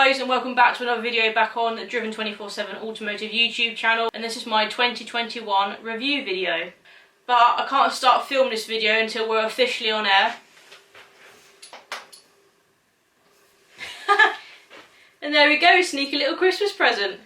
guys, and welcome back to another video back on the Driven 24/7 Automotive YouTube channel, and this is my 2021 review video. But I can't start filming this video until we're officially on air. And there we go, sneaky little Christmas present.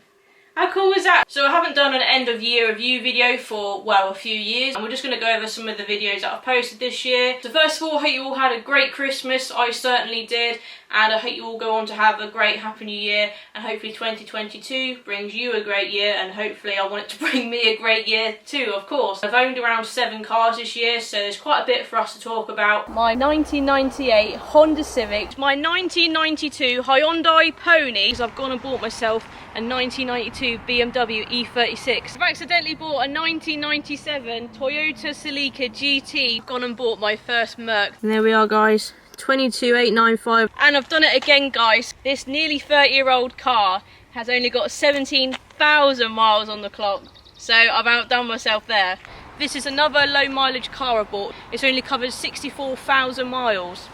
How cool is that? So I haven't done an end of year review video for, well, a few years, and we're just going to go over some of the videos that I've posted this year. So first of all, I hope you all had a great Christmas. I certainly did, and I hope you all go on to have a great Happy New Year, and hopefully 2022 brings you a great year, and hopefully I want it to bring me a great year too, of course. I've owned around 7 cars this year, so there's quite a bit for us to talk about. My 1998 Honda Civic, my 1992 Hyundai Pony, I've gone and bought myself a 1992 BMW E36. I've accidentally bought a 1997 Toyota Celica GT. I've gone and bought my first Merc. And there we are, guys, 22,895. And I've done it again, guys. This nearly 30-year-old car has only got 17,000 miles on the clock. So I've outdone myself there. This is another low mileage car I bought. It's only covered 64,000 miles.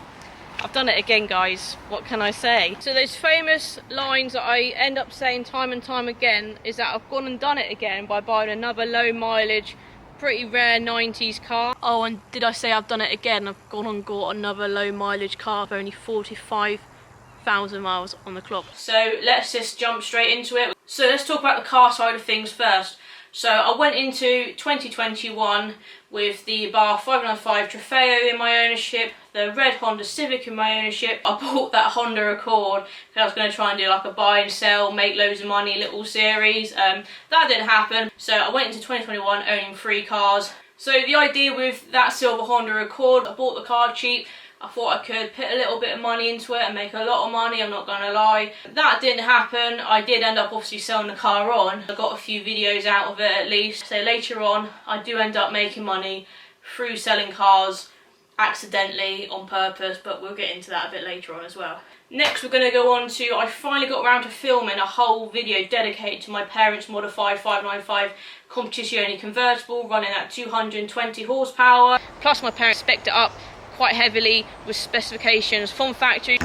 I've done it again, guys. What can I say? So those famous lines that I end up saying time and time again is that I've gone and done it again by buying another low mileage, pretty rare 90s car. Oh, and did I say I've done it again? I've gone and got another low mileage car for only 45,000 miles on the clock. So let's just jump straight into it. So let's talk about the car side of things first. So I went into 2021 with the Abarth 595 Trofeo in my ownership, the red Honda Civic in my ownership. I bought that Honda Accord because I was going to try and do like a buy and sell, make loads of money little series. That didn't happen, so I went into 2021 owning 3 cars. So the idea with that silver Honda Accord, I bought the car cheap. I thought I could put a little bit of money into it and make a lot of money, I'm not going to lie. That didn't happen. I did end up obviously selling the car on. I got a few videos out of it at least. So later on, I do end up making money through selling cars accidentally, on purpose, but we'll get into that a bit later on as well. Next we're going to go on to, I finally got around to filming a whole video dedicated to my parents' modified 595 competition-only convertible running at 220 horsepower. Plus my parents spec'd it up quite heavily with specifications from factory.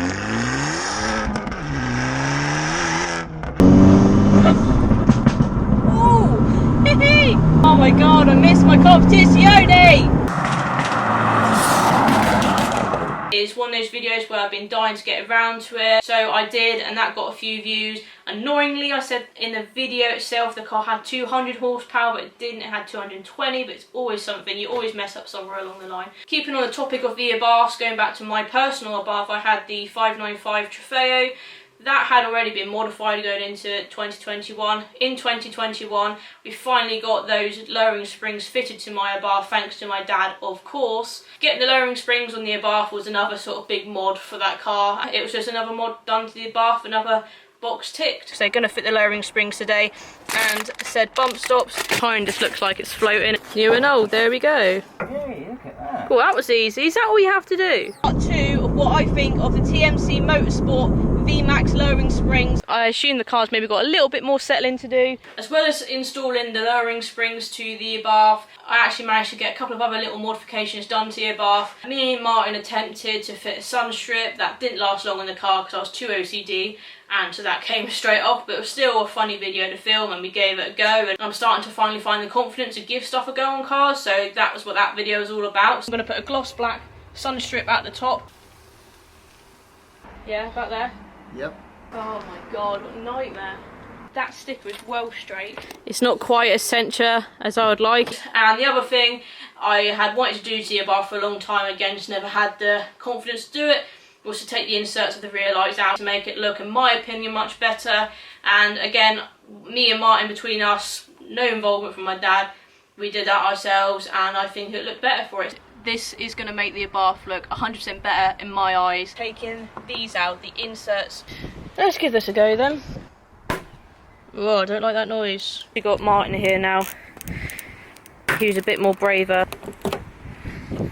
Oh my god, I missed my competizione! It's one of those videos where I've been dying to get around to it, so I did, and that got a few views. Annoyingly, I said in the video itself the car had 200 horsepower, but it didn't. It had 220, but it's always something. You always mess up somewhere along the line. Keeping on the topic of the Abarths, going back to my personal Abarth, I had the 595 Trofeo. That had already been modified going into 2021. In 2021, we finally got those lowering springs fitted to my Abarth, thanks to my dad, of course. Getting the lowering springs on the Abarth was another sort of big mod for that car. It was just another mod done to the Abarth, another box ticked. So they're going to fit the lowering springs today, and said bump stops. Kind just looks like it's floating. New and old, there we go. Hey, look at that. Cool, that was easy. Is that all you have to do? Part 2 of what I think of the TMC Motorsport VMAX lowering springs. I assume the car's maybe got a little bit more settling to do. As well as installing the lowering springs to the Abarth, I actually managed to get a couple of other little modifications done to the Abarth. Me and Martin attempted to fit a sun strip. That didn't last long in the car because I was too OCD, and so that came straight off, but it was still a funny video to film, and we gave it a go, and I'm starting to finally find the confidence to give stuff a go on cars, so that was what that video was all about. So I'm going to put a gloss black sun strip at the top. Yeah, about there. Yep. Oh my god, what a nightmare. That sticker is well straight. It's not quite as centre as I would like. And the other thing I had wanted to do to the Abarth for a long time, again just never had the confidence to do it, was to take the inserts of the rear lights out to make it look, in my opinion, much better. And again, me and Martin, between us, no involvement from my dad, we did that ourselves, and I think it looked better for it. This is going to make the Abarth look 100% better in my eyes. Taking these out, the inserts. Let's give this a go then. Oh, I don't like that noise. We got Martin here now. He's a bit more braver.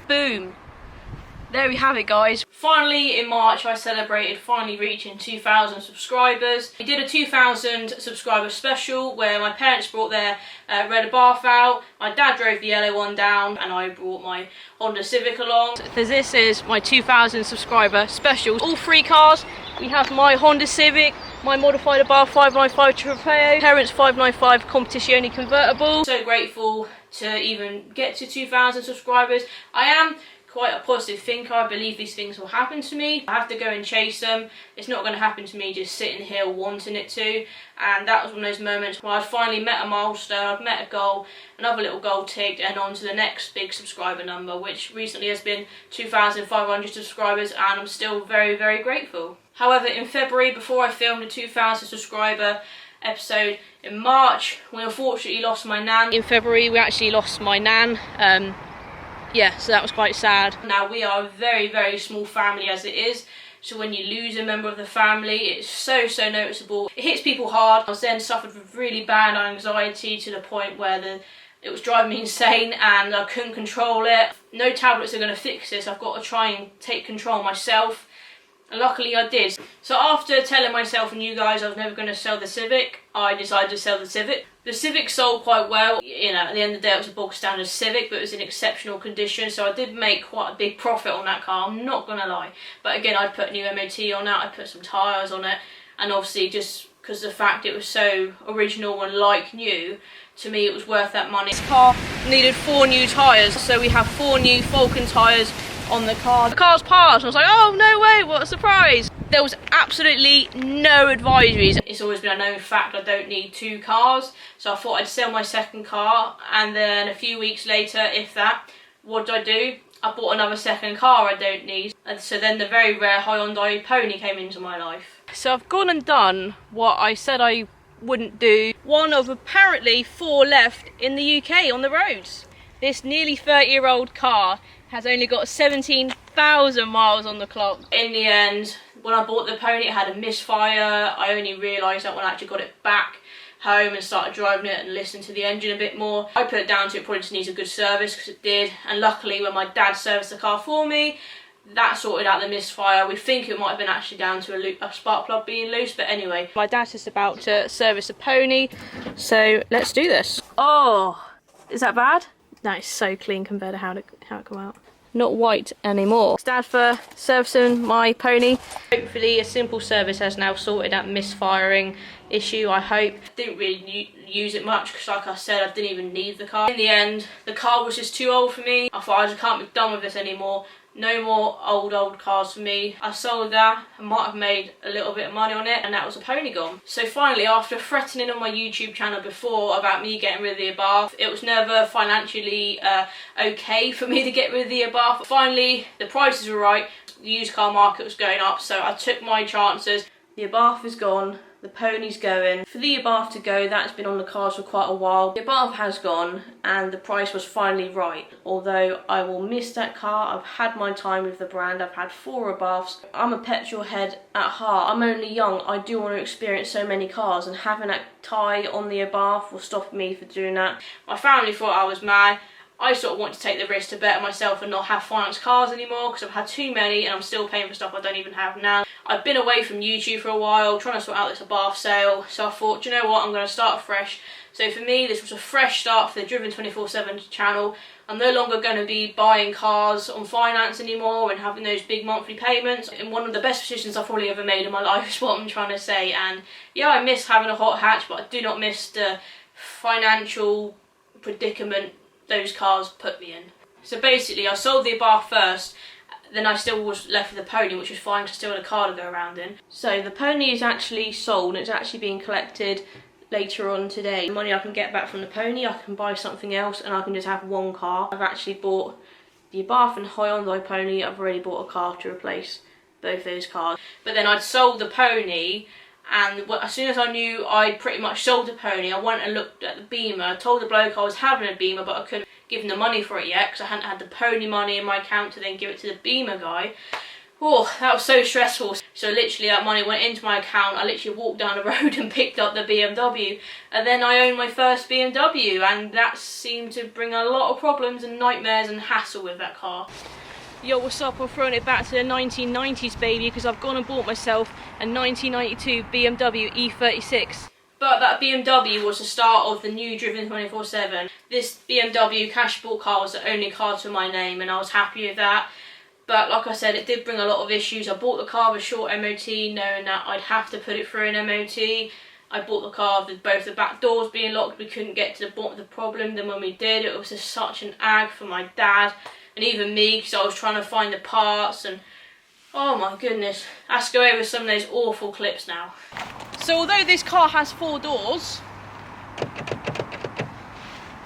Boom. There we have it, guys. Finally, in March, I celebrated finally reaching 2,000 subscribers. We did a 2,000 subscriber special where my parents brought their red Abarth out, my dad drove the yellow one down, and I brought my Honda Civic along. So this is my 2,000 subscriber special. All 3 cars. We have my Honda Civic, My modified Abarth 595 Trofeo, Parents 595 Competizione convertible. So grateful to even get to 2,000 subscribers. I am quite a positive thinker. I believe these things will happen to me. I have to go and chase them. It's not going to happen to me just sitting here wanting it to. And that was one of those moments where I finally met a milestone, I've met a goal, another little goal ticked, and on to the next big subscriber number, which recently has been 2,500 subscribers, and I'm still very, very grateful. However, in February, before I filmed a 2,000 subscriber episode in March, we unfortunately lost my nan. In February, we actually lost my nan. Yeah, so that was quite sad. Now, we are a very, very small family as it is, so when you lose a member of the family, it's so noticeable. It hits people hard. I was then suffered with really bad anxiety to the point where it was driving me insane and I couldn't control it. No tablets are going to fix this. I've got to try and take control myself. And luckily I did. So after telling myself and you guys I was never going to sell the Civic, I decided to sell the Civic. The Civic sold quite well. You know, at the end of the day it was a bog standard Civic, but it was in exceptional condition, so I did make quite a big profit on that car, I'm not going to lie. But again, I put a new MOT on it, I put some tyres on it, and obviously just because the fact it was so original and like new, to me it was worth that money. This car needed 4 new tyres, so we have 4 new Falcon tyres on the car. The car's passed, and I was like, oh no way, what a surprise. There was absolutely no advisories. It's always been a known fact I don't need 2 cars, so I thought I'd sell my second car, and then a few weeks later, if that, what did I do? I bought another second car I don't need, and so then the very rare Hyundai Pony came into my life. So I've gone and done what I said I wouldn't do. One of apparently 4 left in the UK on the roads. This nearly 30-year-old car has only got 17,000 miles on the clock. In the end, when I bought the Pony, it had a misfire. I only realised that when I actually got it back home and started driving it and listening to the engine a bit more. I put it down to it probably just needs a good service, because it did. And luckily, when my dad serviced the car for me, that sorted out the misfire. We think it might have been actually down to a spark plug being loose, but anyway. My dad's just about to service a Pony, so let's do this. Oh, is that bad? That is so clean compared to how it come out. Not white anymore. It's Dad for servicing my Pony. Hopefully a simple service has now sorted that misfiring issue, I hope. Didn't really use it much because, like I said, I didn't even need the car. In the end, the car was just too old for me. I thought I just can't be done with this anymore. No more old cars for me. I sold that. I might have made a little bit of money on it, and that was a Pony gone. So finally, after threatening on my YouTube channel before about me getting rid of the Abarth, it was never financially okay for me to get rid of the Abarth. Finally, the prices were right. The used car market was going up, so I took my chances. The Abarth is gone. The Pony's going. For the Abarth to go, that's been on the cards for quite a while. The Abarth has gone, and the price was finally right. Although I will miss that car. I've had my time with the brand. I've had 4 Abarths. I'm a petrol head at heart. I'm only young. I do want to experience so many cars, and having that tie on the Abarth will stop me from doing that. My family thought I was mad. I sort of want to take the risk to better myself and not have finance cars anymore, because I've had too many and I'm still paying for stuff I don't even have now. I've been away from YouTube for a while, trying to sort out this Abarth sale, so I thought, do you know what, I'm going to start fresh. So for me, this was a fresh start for the Driven 24/7 channel. I'm no longer going to be buying cars on finance anymore and having those big monthly payments. In one of the best decisions I've probably ever made in my life is what I'm trying to say. And yeah, I miss having a hot hatch, but I do not miss the financial predicament those cars put me in. So basically, I sold the Abarth first, then I still was left with the Pony, which was fine because I still had a car to go around in. So the Pony is actually sold, and it's actually being collected later on today. The money I can get back from the Pony, I can buy something else, and I can just have 1 car. I've actually bought the Abarth and Hyundai Pony. I've already bought a car to replace both those cars. But then I'd sold the Pony, and as soon as I knew I'd pretty much sold the Pony, I went and looked at the Beamer. I told the bloke I was having a Beamer, but I couldn't give him the money for it yet because I hadn't had the Pony money in my account to then give it to the Beamer guy. Oh, that was so stressful. So literally that money went into my account. I literally walked down the road and picked up the BMW, and then I owned my first BMW, and that seemed to bring a lot of problems and nightmares and hassle with that car. Yo, what's up? I'm throwing it back to the 1990s, baby, because I've gone and bought myself a 1992 BMW E36. But that BMW was the start of the new Driven 24/7. This BMW cash bought car was the only car to my name, and I was happy with that. But like I said, it did bring a lot of issues. I bought the car with a short MOT knowing that I'd have to put it through an MOT. I bought the car with both the back doors being locked. We couldn't get to the bottom of the problem. Then when we did, it was just such an ag for my dad and even me, because I was trying to find the parts and oh my goodness. Let's go over some of those awful clips now. So although this car has 4 doors,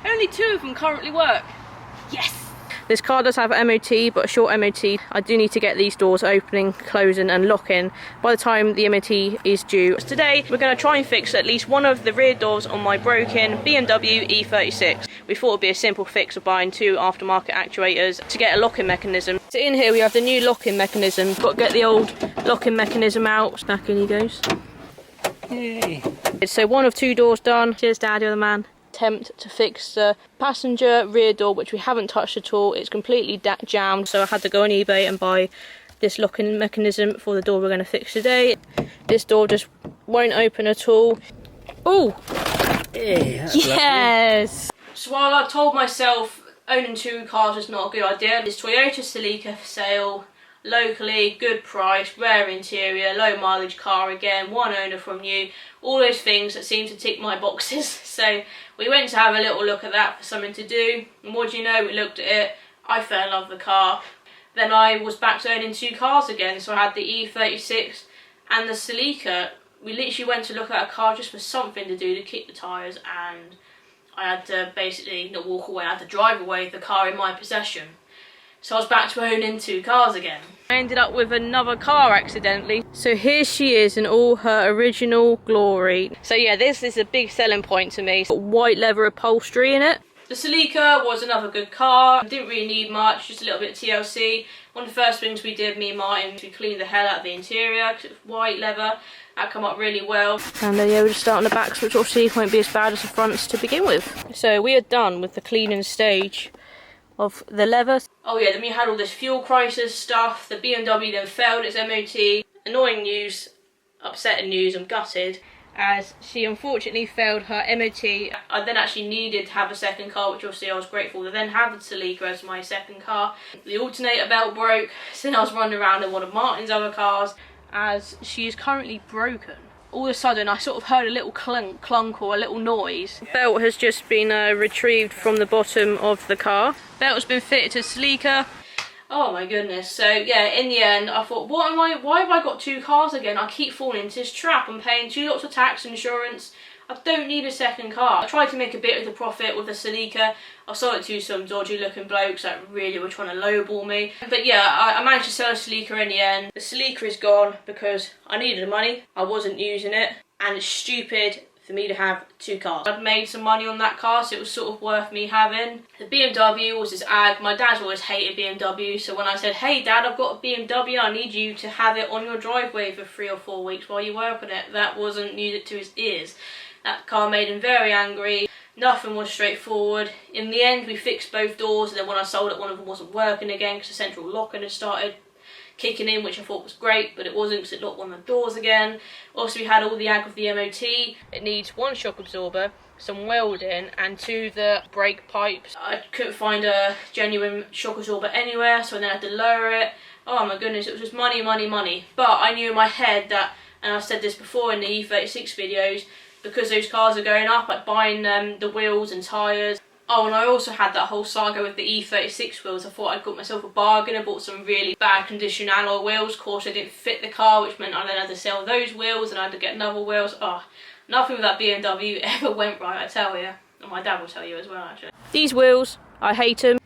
only 2 of them currently work. Yes! This car does have an MOT, but a short MOT. I do need to get these doors opening, closing and locking by the time the MOT is due. Today we're going to try and fix at least one of the rear doors on my broken BMW E36. We thought it would be a simple fix of buying 2 aftermarket actuators to get a locking mechanism. So in here we have the new locking mechanism. Got to get the old locking mechanism out. Back in he goes. Yay! So 1 of 2 doors done. Cheers Dad, you're the man. Attempt to fix the passenger rear door, which we haven't touched at all. It's completely jammed, so I had to go on eBay and buy this locking mechanism for the door we're going to fix today. This door just won't open at all. Oh! Yeah, yes! Lovely. So while I told myself owning 2 cars was not a good idea, this Toyota Celica for sale, locally, good price, rare interior, low mileage car again, 1 owner from new, all those things that seem to tick my boxes. So we went to have a little look at that for something to do, and what do you know, we looked at it, I fell in love with the car. Then I was back to owning 2 cars again, so I had the E36 and the Celica. We literally went to look at a car just for something to do to kick the tyres, and I had to basically not walk away, I had to drive away with the car in my possession. So I was back to owning 2 cars again. I ended up with another car accidentally. So here she is in all her original glory. So yeah, this is a big selling point to me. It's got white leather upholstery in it. The Celica was another good car. Didn't really need much, just a little bit of TLC. One of the first things we did, me and Martin, we cleaned the hell out of the interior because it was white leather. That come up really well. And yeah, we'll just start on the backs, which obviously won't be as bad as the fronts to begin with. So we are done with the cleaning stage of the leather. Oh yeah, then we had all this fuel crisis stuff. The BMW then failed its MOT. Annoying news, upsetting news, I'm gutted, as she unfortunately failed her MOT. I then actually needed to have a second car, which obviously I was grateful to then have the Celica as my second car. The alternator belt broke, so then I was running around in one of Martin's other cars, as she is currently broken. All of a sudden I sort of heard a little clunk or a little noise. The belt has just been retrieved from the bottom of the car. Belt has been fitted to Celica. Oh my goodness. So yeah, in the end I thought, why have I got 2 cars again? I keep falling into this trap. I'm paying 2 lots of tax and insurance. I don't need a second car. I tried to make a bit of the profit with the Celica. I sold it to some dodgy looking blokes that really were trying to lowball me. But yeah, I managed to sell a Celica in the end. The Celica is gone because I needed the money. I wasn't using it. And it's stupid for me to have 2 cars. I'd made some money on that car, so it was sort of worth me having. The BMW was this ag. My dad's always hated BMW, so when I said, hey Dad, I've got a BMW, I need you to have it on your driveway for 3 or 4 weeks while you work on it, that wasn't music to his ears. That car made him very angry. Nothing was straightforward. In the end, we fixed both doors, and then when I sold it, one of them wasn't working again because the central locking had started kicking in, which I thought was great, but it wasn't because it locked one of the doors again. Also, we had all the ag of the MOT. It needs 1 shock absorber, some welding, and 2 the brake pipes. I couldn't find a genuine shock absorber anywhere, so I then had to lower it. Oh my goodness, it was just money, money, money. But I knew in my head that, and I've said this before in the E36 videos, because those cars are going up, like buying the wheels and tyres. Oh, and I also had that whole saga with the E36 wheels. I thought I'd got myself a bargain. I bought some really bad condition alloy wheels. Of course, they didn't fit the car, which meant I then had to sell those wheels and I had to get another wheels. Oh, nothing with that BMW ever went right, I tell you. And my dad will tell you as well, actually. These wheels, I hate them.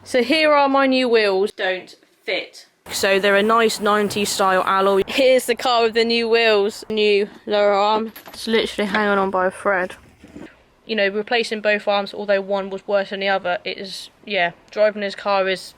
So here are my new wheels. Don't fit. So they're a nice 90s style alloy. Here's the car with the new wheels. New lower arm. It's literally hanging on by a thread. You know, replacing both arms, although one was worse than the other, it is, yeah, driving this car is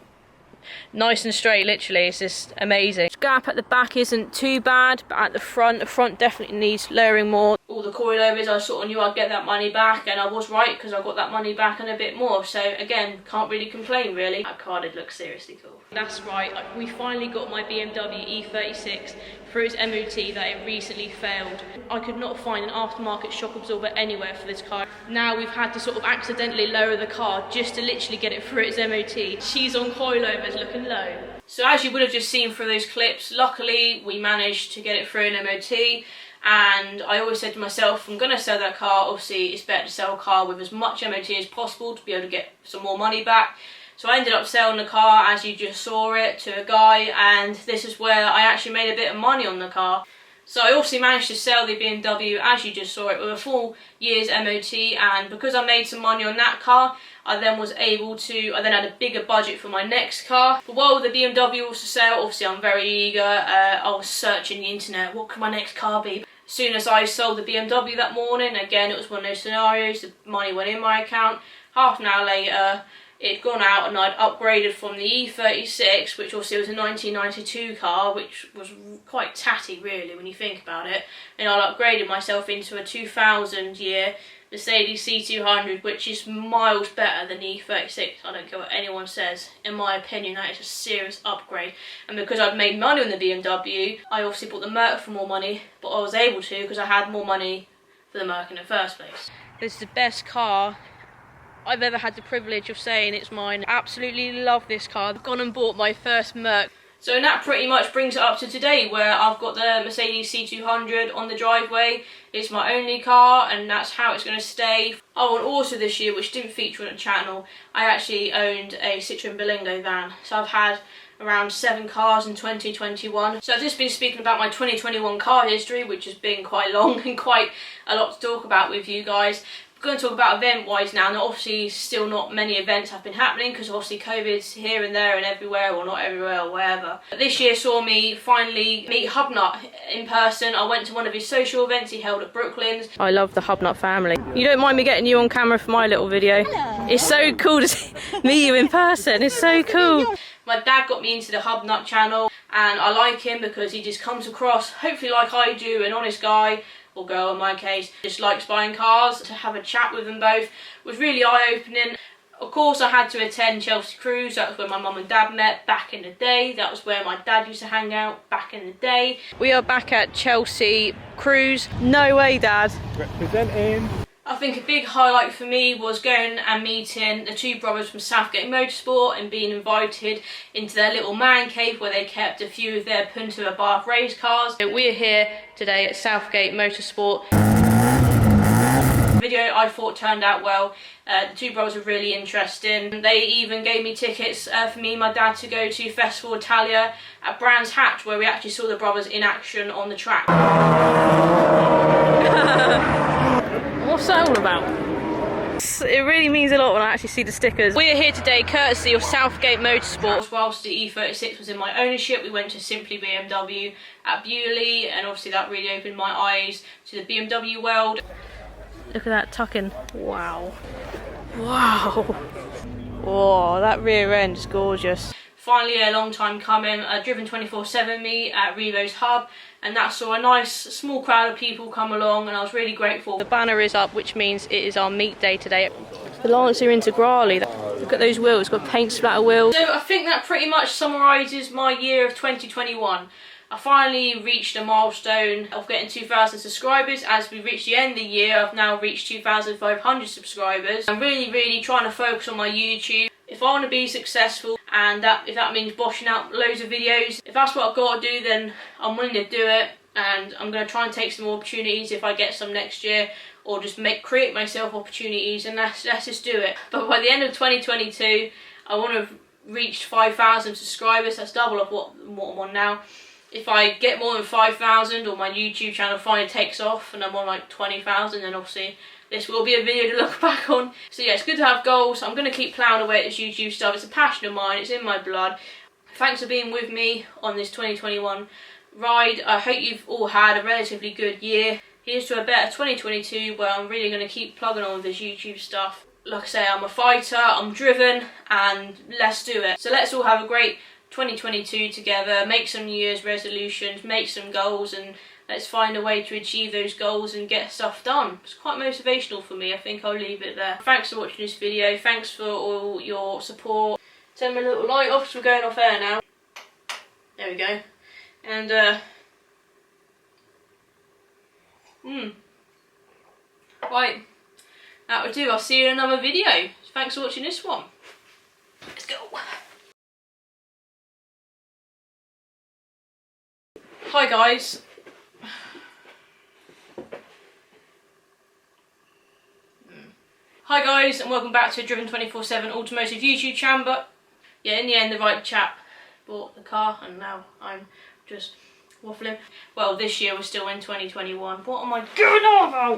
nice and straight, literally. It's just amazing. The gap at the back isn't too bad, but at the front definitely needs layering more. All the coilovers, I sort of knew I'd get that money back, and I was right because I got that money back and a bit more. So again, can't really complain really. That car did look seriously cool. That's right, we finally got my BMW E36 through its MOT that it recently failed. I could not find an aftermarket shock absorber anywhere for this car. Now we've had to sort of accidentally lower the car just to literally get it through its MOT. She's on coilovers looking low. So as you would have just seen through those clips, luckily we managed to get it through an MOT, and I always said to myself, if I'm going to sell that car, obviously it's better to sell a car with as much MOT as possible to be able to get some more money back. So I ended up selling the car, as you just saw it, to a guy, and this is where I actually made a bit of money on the car. So I also managed to sell the BMW, as you just saw it, with a full year's MOT, and because I made some money on that car, I then had a bigger budget for my next car. But while the BMW was for sale, obviously I'm very eager. I was searching the internet, what could my next car be? As soon as I sold the BMW that morning, again it was one of those scenarios, the money went in my account. Half an hour later, it'd gone out and I'd upgraded from the E36, which obviously was a 1992 car, which was quite tatty really when you think about it, and I'd upgraded myself into a 2000 year Mercedes C200, which is miles better than the E36. I don't care what anyone says. In my opinion, that is a serious upgrade. And because I'd made money on the BMW, I obviously bought the Merc for more money, but I was able to because I had more money for the Merc in the first place. This is the best car I've ever had the privilege of saying it's mine. Absolutely love this car. I've gone and bought my first Merc. So that pretty much brings it up to today, where I've got the Mercedes C200 on the driveway. It's my only car and that's how it's going to stay. Oh, and also this year, which didn't feature on the channel, I actually owned a Citroen Berlingo van. So I've had around 7 cars in 2021. So I've just been speaking about my 2021 car history, which has been quite long and quite a lot to talk about with you guys. We're going to talk about event-wise now. Now, obviously, still not many events have been happening because obviously COVID's here and there and everywhere, or not everywhere or wherever. But this year saw me finally meet Hubnut in person. I went to one of his social events he held at Brooklands. I love the Hubnut family. You don't mind me getting you on camera for my little video? Hello. It's so cool to meet you in person. It's so cool. My dad got me into the Hubnut channel, and I like him because he just comes across, hopefully like I do, an honest guy, or girl in my case, just likes buying cars. To have a chat with them both was really eye-opening. Of course I had to attend Chelsea Cruise. That was where my mum and dad met back in the day. That was where my dad used to hang out back in the day. We are back at Chelsea Cruise. No way, Dad. Representing. I think a big highlight for me was going and meeting the two brothers from Southgate Motorsport and being invited into their little man cave where they kept a few of their Punto Abarth race cars. So we're here today at Southgate Motorsport. The video I thought turned out well. The two brothers were really interesting. They even gave me tickets for me and my dad to go to Festival Italia at Brands Hatch, where we actually saw the brothers in action on the track. What's that all about? It really means a lot when I actually see the stickers. We're here today courtesy of Southgate Motorsport. Whilst the E36 was in my ownership, we went to Simply BMW at Bewley, and obviously that really opened my eyes to the BMW world. Look at that tucking. Wow. Wow. Whoa, that rear end is gorgeous. Finally, a long time coming, a Driven 24/7 meet at Revo's Hub, and that saw a nice small crowd of people come along, and I was really grateful. The banner is up, which means it is our meet day today. The Lancia Integrale, look at those wheels, got paint splatter wheels. So I think that pretty much summarises my year of 2021. I finally reached a milestone of getting 2,000 subscribers. As we reach the end of the year, I've now reached 2,500 subscribers. I'm really trying to focus on my YouTube. If I want to be successful, and if that means boshing out loads of videos, if that's what I've got to do, then I'm willing to do it, and I'm going to try and take some opportunities if I get some next year, or just create myself opportunities, and let's just do it. But by the end of 2022, I want to have reached 5,000 subscribers. That's double of what I'm on now. If I get more than 5,000, or my YouTube channel finally takes off and I'm on like 20,000, then obviously this will be a video to look back on. So yeah, it's good to have goals. I'm going to keep ploughing away at this YouTube stuff. It's a passion of mine. It's in my blood. Thanks for being with me on this 2021 ride. I hope you've all had a relatively good year. Here's to a better 2022, where I'm really going to keep plugging on with this YouTube stuff. Like I say, I'm a fighter, I'm driven, and let's do it. So let's all have a great 2022 together, make some New Year's resolutions, make some goals, and let's find a way to achieve those goals and get stuff done. It's quite motivational for me. I think I'll leave it there. Thanks for watching this video. Thanks for all your support. Turn my little light off, so we're going off air now. There we go. And right, that would do. I'll see you in another video. Thanks for watching this one. Let's go. Hi guys. Hi guys, and welcome back to Driven 24/7 Automotive YouTube channel. But yeah, in the end the right chap bought the car and now I'm just waffling. Well, this year we're still in 2021. What am I going on about?